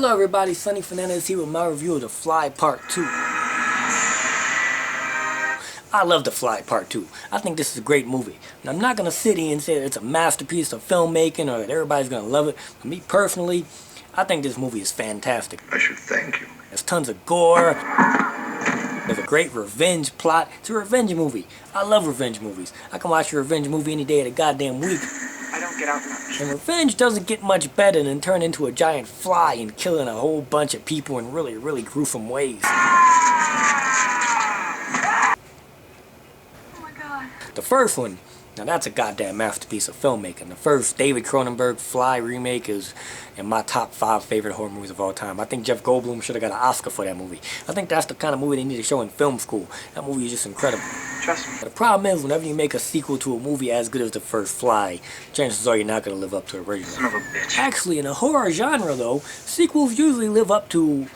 Hello everybody, Sonny Fernandez here with my review of The Fly Part 2. I love The Fly Part 2. I think this is a great movie. And I'm not going to sit here and say that it's a masterpiece of filmmaking or that everybody's going to love it. For me personally, I think this movie is fantastic. I should thank you. There's tons of gore. There's a great revenge plot. It's a revenge movie. I love revenge movies. I can watch a revenge movie any day of the goddamn week. I don't get out much. And revenge doesn't get much better than turning into a giant fly and killing a whole bunch of people in really, really gruesome ways. Oh my god. The first one, now that's a goddamn masterpiece of filmmaking. The first David Cronenberg Fly remake is in my top 5 favorite horror movies of all time. I think Jeff Goldblum should have got an Oscar for that movie. I think that's the kind of movie they need to show in film school. That movie is just incredible. Trust me. But the problem is, whenever you make a sequel to a movie as good as the first Fly, chances are you're not going to live up to the original. Son of a bitch. Actually, in the horror genre though, sequels usually live up to,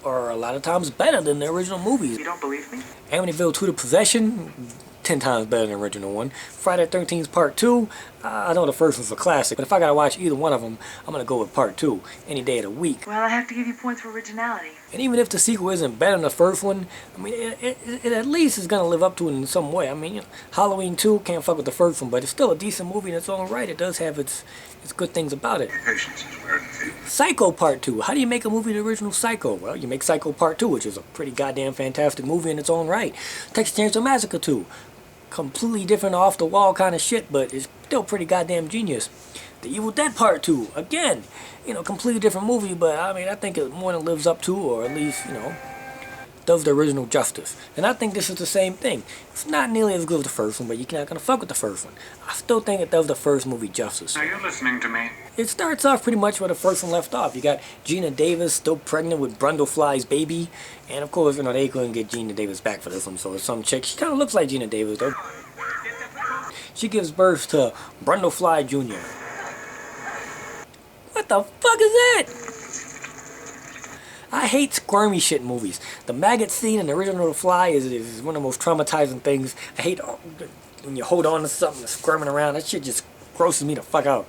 or a lot of times better than the original movies. You don't believe me? Amityville 2: The Possession, 10 times better than the original one. Friday the 13th Part 2, I know the first one's a classic, but if I gotta watch either one of them, I'm gonna go with Part 2, any day of the week. Well, I have to give you points for originality. And even if the sequel isn't better than the first one, I mean, it at least is gonna live up to it in some way. I mean, you know, Halloween 2 can't fuck with the first one, but it's still a decent movie in its own right. It does have its good things about it. Patience is wearing thin. Psycho Part 2. How do you make a movie the original Psycho? Well, you make Psycho Part 2, which is a pretty goddamn fantastic movie in its own right. Texas Chainsaw Massacre 2. Completely different off-the-wall kind of shit, but it's still pretty goddamn genius. The Evil Dead Part 2. Again, you know, completely different movie, but I mean, I think it more than lives up to, or at least, you know, does the original justice. And I think this is the same thing. It's not nearly as good as the first one, but you're not gonna fuck with the first one. I still think it does the first movie justice. Are you listening to me? It starts off pretty much where the first one left off. You got Gina Davis still pregnant with Brundlefly's baby, and of course, you know, they couldn't get Gina Davis back for this one, so it's some chick. She kind of looks like Gina Davis, though. She gives birth to Brundlefly Jr. What the fuck is that? I hate squirmy shit movies. The maggot scene in the original The Fly is one of the most traumatizing things. I hate when you hold on to something that's squirming around. That shit just grosses me the fuck out.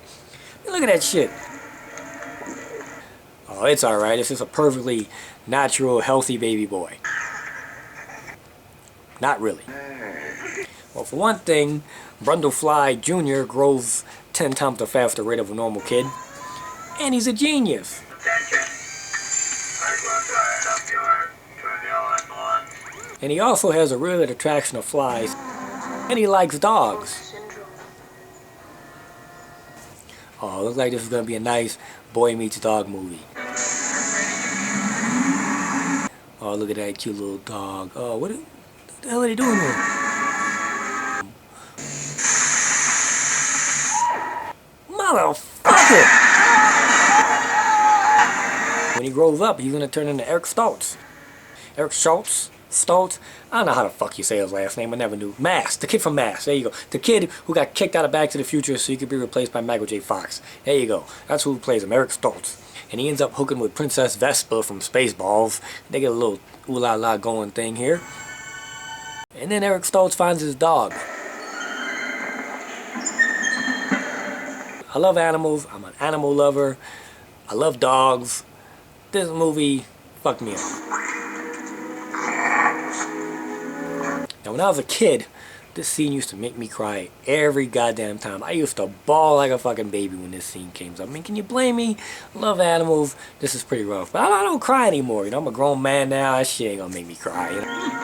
Look at that shit. Oh, it's alright. It's just a perfectly natural, healthy baby boy. Not really. Well, for one thing, Brundlefly Jr. grows 10 times the faster rate of a normal kid. And he's a genius. And he also has a real attraction of flies. And he likes dogs. Oh, looks like this is going to be a nice boy meets dog movie. Oh, look at that cute little dog. Oh, what the hell are they doing here? Motherfucker! When he grows up, he's going to turn into Eric Stoltz. Eric Stoltz? Stoltz? I don't know how the fuck you say his last name. I never knew. Mask. The kid from Mask. There you go. The kid who got kicked out of Back to the Future so he could be replaced by Michael J. Fox. There you go. That's who plays him. Eric Stoltz. And he ends up hooking with Princess Vespa from Spaceballs. They get a little ooh-la-la going thing here. And then Eric Stoltz finds his dog. I love animals. I'm an animal lover. I love dogs. This movie fucked me up. Now, when I was a kid, this scene used to make me cry every goddamn time. I used to bawl like a fucking baby when this scene came up. I mean, can you blame me? Love animals. This is pretty rough. But I don't cry anymore. You know, I'm a grown man now. That shit ain't gonna make me cry. You know?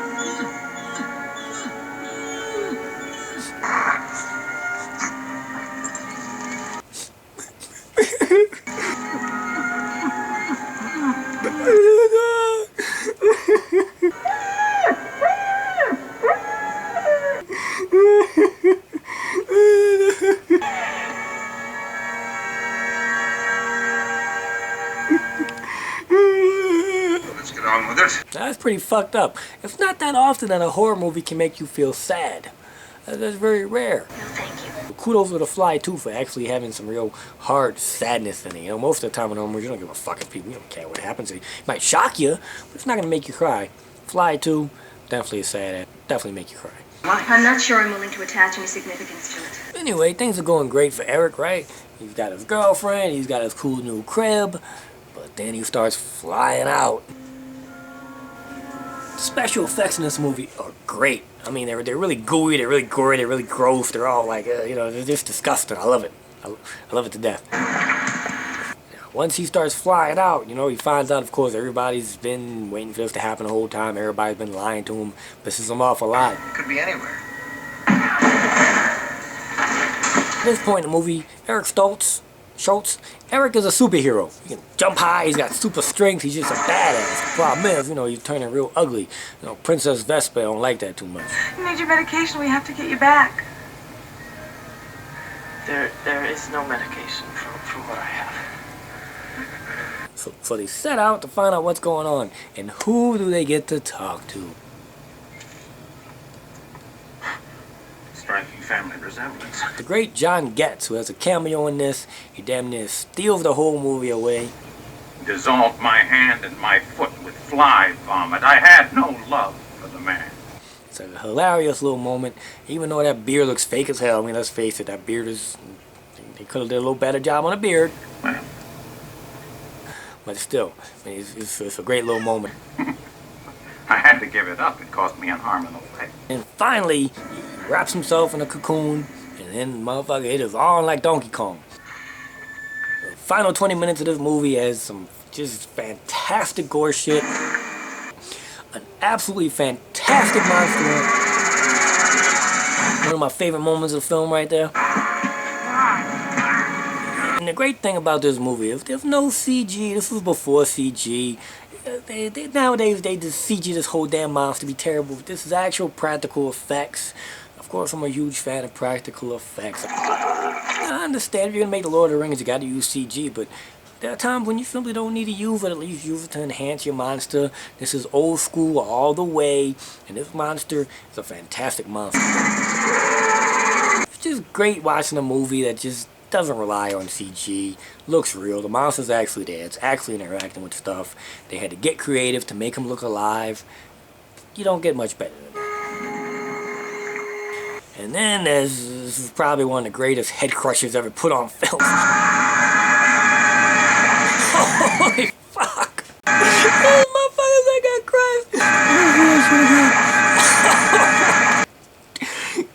Let's get on with it. That's pretty fucked up. It's not that often that a horror movie can make you feel sad. That's very rare. No, thank you. Kudos to The Fly too for actually having some real hard sadness in it. You know, most of the time in horror movies, you don't give a fuck if people, you don't care what happens. It might shock you, but it's not gonna make you cry. Fly 2, definitely a sad, definitely make you cry. I'm not sure I'm willing to attach any significance to it. Anyway, things are going great for Eric, right? He's got his girlfriend, he's got his cool new crib, but But then he starts flying out. The special effects in this movie are great. I mean, they're really gooey, they're really gory, they're really gross. They're all like, you know, they're just disgusting. I love it. I love it to death. Once he starts flying out, you know, he finds out, of course, everybody's been waiting for this to happen the whole time. Everybody's been lying to him, pisses him off a lot. It could be anywhere. At this point in the movie, Eric Eric is a superhero. He can jump high, he's got super strength, he's just a badass. The problem is, you know, he's turning real ugly. You know, Princess Vespa don't like that too much. You need your medication. We have to get you back. There is no medication for what I have. So they set out to find out what's going on. And who do they get to talk to? Striking family resemblance. The great John Getz, who has a cameo in this. He damn near steals the whole movie away. Dissolved my hand and my foot with fly vomit. I had no love for the man. It's a hilarious little moment. Even though that beard looks fake as hell. I mean, let's face it, that beard is... They could have did a little better job on the beard. Well, but still, I mean, it's a great little moment. I had to give it up. It cost me an arm and a leg. And finally, he wraps himself in a cocoon, and then motherfucker, it is on like Donkey Kong. The final 20 minutes of this movie has some just fantastic gore shit. An absolutely fantastic monster. One of my favorite moments of the film right there. And the great thing about this movie is there's no CG. This was before CG. Nowadays they just CG this whole damn monster to be terrible. This is actual practical effects. Of course, I'm a huge fan of practical effects. I understand if you're gonna make the Lord of the Rings, you gotta use CG, but there are times when you simply don't need to use it. At least use it to enhance your monster. This is old school all the way, and this monster is a fantastic monster. It's just great watching a movie that just doesn't rely on CG, looks real, the monster's actually there, it's actually interacting with stuff. They had to get creative to make him look alive. You don't get much better than that. And then this is probably one of the greatest head crushers ever put on film. Holy fuck! Oh, motherfuckers, I got crushed!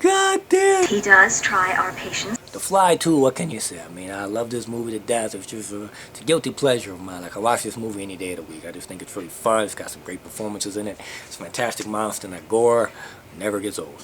God damn! He does try our patience. The Fly 2, what can you say? I mean, I love this movie to death. It's just it's a guilty pleasure of mine. Like, I watch this movie any day of the week. I just think it's really fun. It's got some great performances in it. It's a fantastic monster, and that gore never gets old.